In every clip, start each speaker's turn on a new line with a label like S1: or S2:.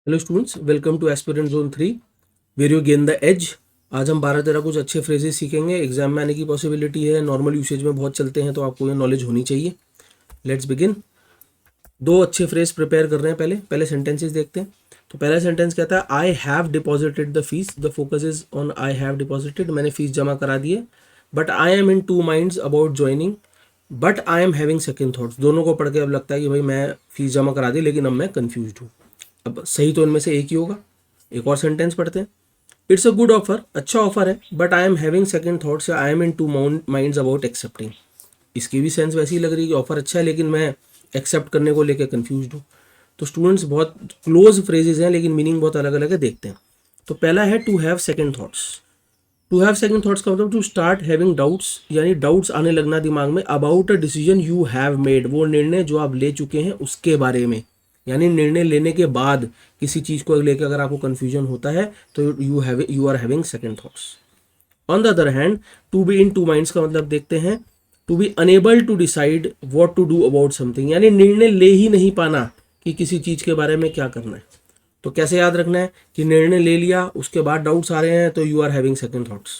S1: Hello students, welcome to aspirant zone 3 where you gain the edge. आज हम 12-13 कुछ अच्छे फ्रेजेस सीखेंगे। एग्जाम में आने की पॉसिबिलिटी है, नॉर्मल यूसेज में बहुत चलते हैं, तो आपको ये नॉलेज होनी चाहिए। Let's begin. दो अच्छे फ्रेज प्रिपेयर कर रहे हैं। पहले सेंटेंसेस देखते हैं। तो पहला सेंटेंस कहता है I have deposited the fees. The focus is on I have deposited, मैंने फीस जमा करा दी है। But I am in two minds about joining, but I am having second thoughts. दोनों को पढ़ के अब लगता है कि भाई मैं फीस जमा करा दी, लेकिन अब मैं कन्फ्यूज हूँ। अब सही तो इनमें से एक ही होगा। एक और सेंटेंस पढ़ते हैं। इट्स अ गुड ऑफर, अच्छा ऑफर है, but I am having second thoughts, या I am in two minds about accepting. इसकी भी सेंस वैसी ही लग रही है कि ऑफर अच्छा है, लेकिन मैं एक्सेप्ट करने को लेकर कंफ्यूज हूँ। तो स्टूडेंट्स, बहुत क्लोज फ्रेजेस हैं, लेकिन मीनिंग बहुत अलग अलग है। देखते हैं। तो पहला है to have second thoughts. To have second thoughts का मतलब टू स्टार्ट हैविंग डाउट्स, यानी डाउट्स आने लगना दिमाग में about a decision you have made. वो निर्णय जो आप ले चुके हैं उसके बारे में, यानी निर्णय लेने के बाद किसी चीज़ को लेकर अगर आपको कन्फ्यूजन होता है तो you are having second thoughts. On the other hand, to be in two minds का मतलब देखते हैं। To be unable to decide what to do about something, यानी निर्णय ले ही नहीं पाना कि किसी चीज़ के बारे में क्या करना है। तो कैसे याद रखना है कि निर्णय ले लिया, उसके बाद डाउट्स आ रहे हैं, तो you are having second thoughts.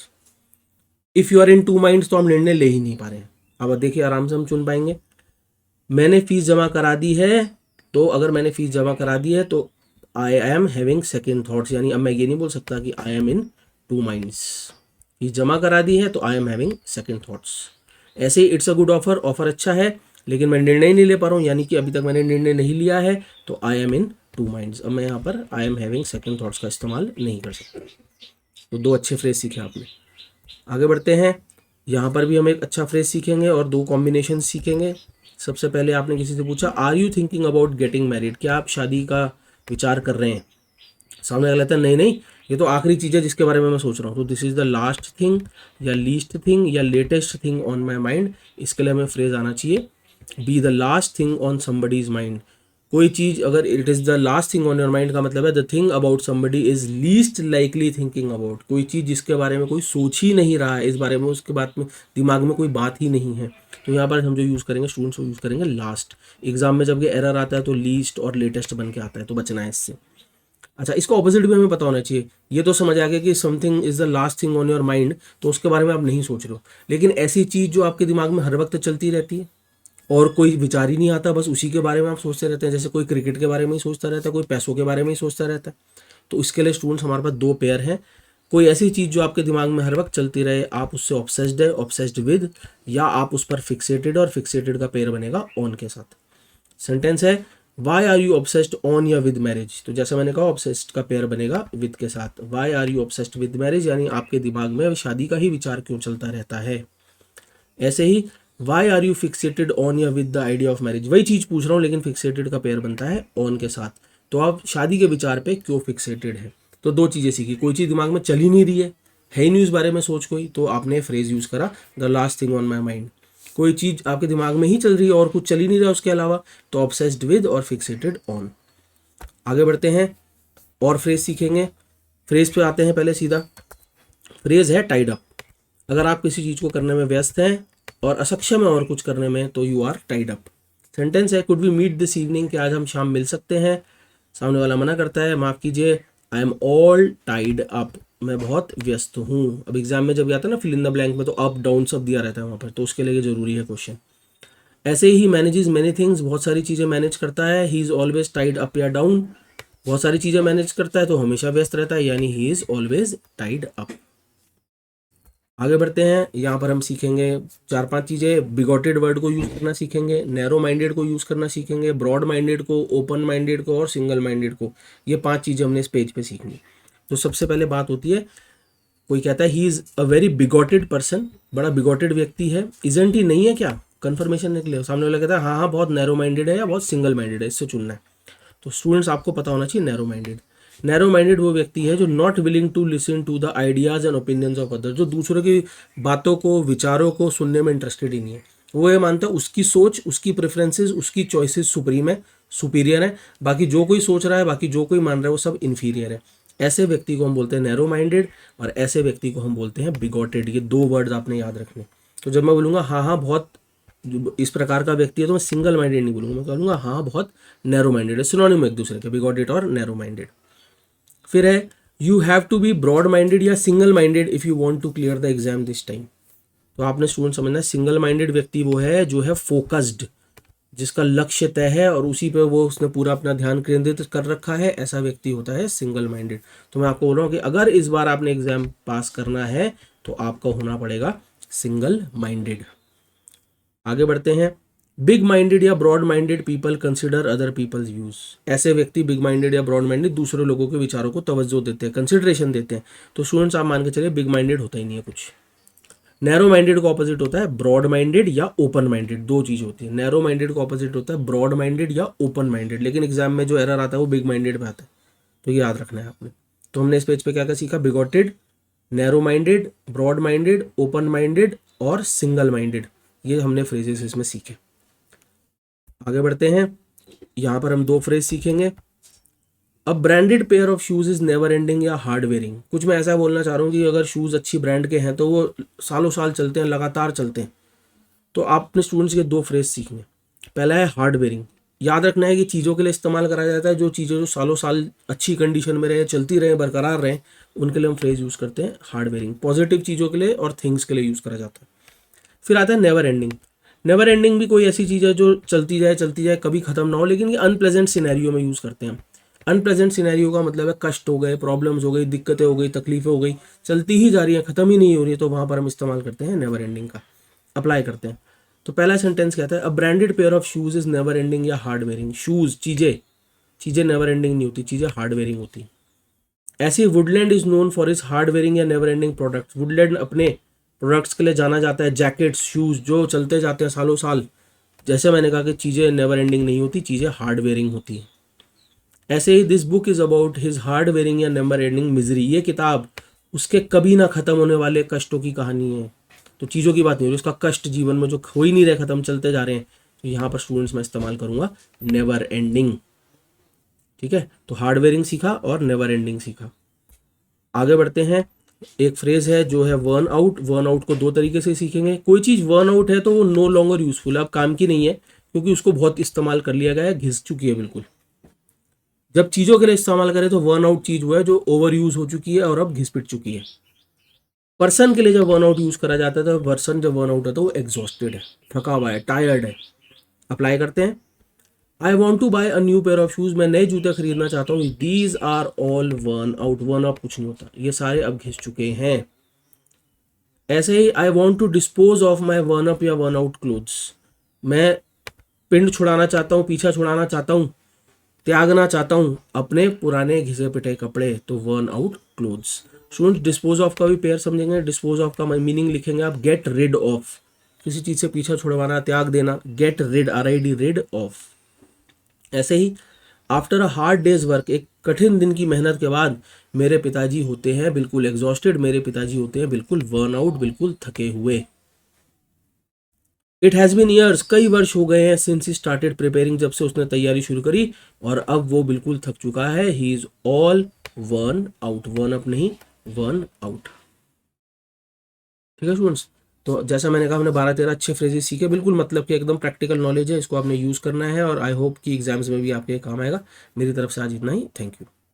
S1: If you are in two minds, तो हम निर्णय ले ही नहीं पा रहे हैं। अब देखिए, आराम से हम चुन पाएंगे। मैंने फीस जमा करा दी है, तो अगर मैंने फीस जमा करा दी है तो I am having second thoughts, यानी अब मैं ये नहीं बोल सकता कि I am in two minds. Fees जमा करा दी है तो I am having second thoughts. ऐसे ही it's a good offer, offer अच्छा है, लेकिन मैं निर्णय नहीं ले पा रहा हूँ, यानी कि अभी तक मैंने निर्णय नहीं लिया है, तो I am in two minds. अब मैं यहाँ पर आई एम हैविंग सेकेंड थॉट्स का इस्तेमाल नहीं कर सकता। तो दो अच्छे फ्रेज सीखे आपने। आगे बढ़ते हैं। यहाँ पर भी हम एक अच्छा फ्रेज सीखेंगे और दो कॉम्बिनेशन सीखेंगे। सबसे पहले आपने किसी से पूछा are you thinking about getting married, क्या आप शादी का विचार कर रहे हैं। सामने वाला कहता है नहीं नहीं, ये तो आखिरी चीज़ है जिसके बारे में मैं सोच रहा हूँ। तो this is the last thing, या लीस्ट थिंग, या latest thing on my mind. इसके लिए हमें फ्रेज आना चाहिए be the last thing on somebody's mind. कोई चीज़ अगर it is the last thing on your mind का मतलब है the thing about somebody is least likely thinking about. कोई चीज़ जिसके बारे में कोई सोच ही नहीं रहा है, इस बारे में उसके बात में दिमाग में कोई बात ही नहीं है। तो यहाँ पर हम जो यूज़ करेंगे, स्टूडेंट्स को यूज़ करेंगे लास्ट। एग्जाम में जब ये एरर आता है तो लीस्ट और लेटेस्ट बन के आता है, तो बचना है इससे। अच्छा, इसका ऑपोजिट भी हमें पता होना चाहिए। ये तो समझ आ गया कि something is the last thing on your mind, तो उसके बारे में आप नहीं सोच रहे हो। लेकिन ऐसी चीज़ जो आपके दिमाग में हर वक्त चलती रहती है और कोई विचार ही नहीं आता, बस उसी के बारे में आप सोचते रहते हैं। जैसे कोई क्रिकेट के बारे में ही सोचता रहता है, कोई पैसों के बारे में ही सोचता रहता है। तो इसके लिए स्टूडेंट्स हमारे पास दो पेयर हैं। कोई ऐसी चीज़ जो आपके दिमाग में हर वक्त चलती रहे, आप उससे ऑब्सेस्ड है, ऑब्सेस्ड विद, या आप उस पर फिक्सेटेड, और फिक्सेटेड का पेयर बनेगा ऑन के साथ। सेंटेंस है why are you obsessed on या विद मैरिज। तो जैसे मैंने कहा, ऑब्सेस्ड का पेयर बनेगा विद के साथ। Why are you obsessed with marriage, यानी आपके दिमाग में शादी का ही विचार क्यों चलता रहता है। ऐसे ही why are you fixated on या with the idea of marriage, वही चीज़ पूछ रहा हूँ, लेकिन फिक्सेटेड का पेयर बनता है ऑन के साथ। तो आप शादी के विचार पे क्यों फिक्सेटेड है। तो दो चीज़ें सीखी। कोई चीज़ दिमाग में चल ही नहीं रही है ही नहीं उस बारे में सोच कोई, तो आपने फ्रेज यूज़ करा the last thing on my mind. कोई चीज़ आपके दिमाग में ही चल रही है और कुछ चल ही नहीं रहा उसके अलावा, तो ऑब्सेस्ड विद और फिक्सेटेड ऑन। आगे बढ़ते हैं और फ्रेज सीखेंगे। फ्रेज पे आते हैं पहले सीधा। फ्रेज है टाइड अप। अगर आप किसी चीज़ को करने में व्यस्त हैं और असक्षम है और कुछ करने में, तो you are tied up. Sentence है could we meet this evening, कि आज हम शाम मिल सकते हैं। सामने वाला मना करता है, माफ़ कीजिए, I am all tied up, मैं बहुत व्यस्त हूँ। अब एग्जाम में जब आता है ना फिल इन द ब्लैंक में, तो अप डाउन सब दिया रहता है वहाँ पर, तो उसके लिए जरूरी है क्वेश्चन। ऐसे ही मैनेजेस मैनी थिंग्स, बहुत सारी चीज़ें मैनेज करता है। He is always tied up या डाउन, बहुत सारी चीज़ें मैनेज करता है तो हमेशा व्यस्त रहता है, यानी he is always tied up. आगे बढ़ते हैं। यहाँ पर हम सीखेंगे 4-5 चीज़ें। बिगॉटेड वर्ड को यूज़ करना सीखेंगे, नैरो माइंडेड को यूज़ करना सीखेंगे, ब्रॉड माइंडेड को, ओपन माइंडेड को, और सिंगल माइंडेड को। ये 5 चीज़ें हमने इस पेज पे सीखनी। तो सबसे पहले बात होती है, कोई कहता है he is a very bigoted person, बड़ा बिगॉटेड व्यक्ति है। इजेंट ही नहीं है क्या, कन्फर्मेशन निकले। सामने वाला कहता है हाँ हाँ बहुत नैरो माइंडेड है या बहुत सिंगल माइंडेड है, इससे चुनना है। तो स्टूडेंट्स, आपको पता होना चाहिए नैरो माइंडेड। नैरो माइंडेड वो व्यक्ति है जो not willing to listen to the ideas and opinions of other, जो दूसरों की बातों को, विचारों को सुनने में इंटरेस्टेड ही नहीं है। वो ये मानता है उसकी सोच, उसकी प्रेफरेंसेस, उसकी चॉइसेस सुप्रीम है, सुपीरियर है। बाकी जो कोई सोच रहा है, बाकी जो कोई मान रहा है, वो सब इन्फीरियर है। ऐसे व्यक्ति को हम बोलते हैं नैरो माइंडेड, और ऐसे व्यक्ति को हम बोलते हैं बिगॉटेड। ये दो वर्ड्स आपने याद रखने। तो जब मैं बोलूँगा हाँ हाँ बहुत इस प्रकार का व्यक्ति है तो मैं सिंगल माइंडेड नहीं बोलूँगा, मैं कहूँगा हाँ बहुत नैरो माइंडेड है, सिनोनिम एक दूसरे के, बिगॉटेड और नैरो माइंडेड। फिर है you have to be broad minded या single minded if you want to clear the exam this time. तो आपने स्टूडेंट समझना है सिंगल माइंडेड व्यक्ति वो है जो है फोकस्ड, जिसका लक्ष्य तय है और उसी पे वो उसने पूरा अपना ध्यान केंद्रित कर रखा है, ऐसा व्यक्ति होता है सिंगल माइंडेड। तो मैं आपको बोल रहा हूँ कि अगर इस बार आपने एग्जाम पास करना है तो आपका होना पड़ेगा सिंगल माइंडेड। आगे बढ़ते हैं। बिग माइंडेड या broad minded people consider other people's views. ऐसे व्यक्ति बिग माइंडेड या ब्रॉड माइंडेड दूसरे लोगों के विचारों को तवज्जो देते हैं, कंसिडरेशन देते हैं। तो स्टूडेंट्स आप मान के चलिए बिग माइंडेड होता ही नहीं है कुछ। नैरो माइंडेड का ऑपोजिट होता है ब्रॉड माइंडेड या ओपन माइंडेड, दो चीज होती है। नैरो माइंडेड का ऑपोजिट होता है ब्रॉड माइंडेड या ओपन माइंडेड, लेकिन एग्जाम में जो एरर आता है वो बिग माइंडेड पे आता है, तो ये याद रखना है आपने। तो हमने इस पेज पे क्या क्या सीखा, bigoted, narrow minded, broad minded, open minded और सिंगल माइंडेड, ये हमने फ्रेजेस इसमें सीखे। आगे बढ़ते हैं। यहाँ पर हम दो फ्रेज सीखेंगे। अब branded pair of shoes is never ending या हार्ड वेयरिंग। कुछ मैं ऐसा बोलना चाह रहा हूँ कि अगर शूज अच्छी ब्रांड के हैं तो वो सालों साल चलते हैं, लगातार चलते हैं। तो आप अपने स्टूडेंट्स के दो फ्रेज सीखने। पहला है हार्ड वेयरिंग। याद रखना है कि चीज़ों के लिए इस्तेमाल करा जाता है जो चीज़ें जो सालों साल अच्छी कंडीशन में रहे, चलती रहे, बरकरार रहें, उनके लिए हम फ्रेज यूज़ करते हैं हार्ड वेयरिंग। पॉजिटिव चीज़ों के लिए और थिंग्स के लिए यूज़ करा जाता है। फिर आता है नेवर एंडिंग। नेवर एंडिंग भी कोई ऐसी चीज़ है जो चलती जाए, कभी ख़त्म ना हो, लेकिन ये अनप्लेजेंट सिनेरियो में यूज़ करते हैं हम। अनप्लेजेंट सिनेरियो का मतलब है कष्ट हो गए, प्रॉब्लम्स हो गई, दिक्कतें हो गई, तकलीफें हो गई, चलती ही जा रही है, ख़त्म ही नहीं हो रही है, तो वहाँ पर हम इस्तेमाल करते हैं नेवर एंडिंग का, अप्लाई करते हैं। तो पहला सेंटेंस कहता है a branded pair of shoes is never ending या हार्ड वेयरिंग। शूज चीज़ें नेवर एंडिंग नहीं होती, चीज़ें हार्ड वेयरिंग होती। ऐसे Woodland is known for is hard wearing या नेवर एंडिंग प्रोडक्ट्स। वुडलैंड अपने प्रोडक्ट्स के लिए जाना जाता है, जैकेट्स, शूज़ जो चलते जाते हैं सालों साल। जैसे मैंने कहा कि चीज़ें नेवर एंडिंग नहीं होती, चीज़ें हार्ड वेयरिंग होती हैं। ऐसे ही this book is about his hard wearing या नेवर एंडिंग मिजरी। ये किताब उसके कभी ना ख़त्म होने वाले कष्टों की कहानी है। तो चीज़ों की बात नहीं हो रही, उसका कष्ट जीवन में जो हो ही नहीं रहे, ख़त्म चलते जा रहे हैं। तो यहाँ पर स्टूडेंट्स मैं इस्तेमाल करूँगा नेवर एंडिंग। ठीक है, तो हार्ड वेयरिंग सीखा और नेवर एंडिंग सीखा। आगे बढ़ते हैं। एक फ्रेज है जो है वर्न आउट। वर्न आउट को दो तरीके से सीखेंगे। कोई चीज़ वर्न आउट है तो वो नो लॉन्गर यूजफुल है, अब काम की नहीं है, क्योंकि उसको बहुत इस्तेमाल कर लिया गया है, घिस चुकी है बिल्कुल। जब चीज़ों के लिए इस्तेमाल करें तो वर्न आउट चीज़ वो है जो ओवर यूज हो चुकी है और अब घिस पिट चुकी है। पर्सन के लिए जब वर्न आउट यूज करा जाता है तो पर्सन जब वर्न आउट है तो वो एग्जॉस्टेड है, थका हुआ है, टायर्ड है। अप्लाई करते हैं। I want to buy a new pair of shoes. मैं नए जूते खरीदना चाहता हूँ। These are all worn out. Worn out कुछ नहीं होता, ये सारे अब घिस चुके हैं। ऐसे ही I want to dispose of my worn up या वर्न आउट क्लोथ्स। मैं पिंड छुड़ाना चाहता हूँ, पीछा छुड़ाना चाहता हूँ, त्यागना चाहता हूँ अपने पुराने घिसे पिटे कपड़े, तो worn out clothes. Students dispose of का भी पेयर समझेंगे। डिस्पोज ऑफ का मीनिंग लिखेंगे आप गेट रिड ऑफ। किसी चीज़ से पीछा छुड़वाना, त्याग देना, get rid, RID, rid of. ऐसे ही after a hard day's work, एक कठिन दिन की मेहनत के बाद मेरे पिताजी होते हैं बिल्कुल एग्जॉस्टेड। मेरे पिताजी होते हैं बिल्कुल वर्न आउट, बिल्कुल थके हुए। इट हैज़ बीन ईयर्स, कई वर्ष हो गए हैं, सिंस ही स्टार्टेड प्रिपेयरिंग, जब से उसने तैयारी शुरू करी और अब वो बिल्कुल थक चुका है। He is all worn out. Worn up नहीं, वर्न आउट। ठीक है स्टूडेंट्स, तो जैसा मैंने कहा हमने 12-13 अच्छे फ्रेजेस सीखे, बिल्कुल मतलब कि एकदम प्रैक्टिकल नॉलेज है, इसको आपने यूज़ करना है और आई होप कि एग्जाम्स में भी आपके काम आएगा। मेरी तरफ से आज इतना ही। Thank you.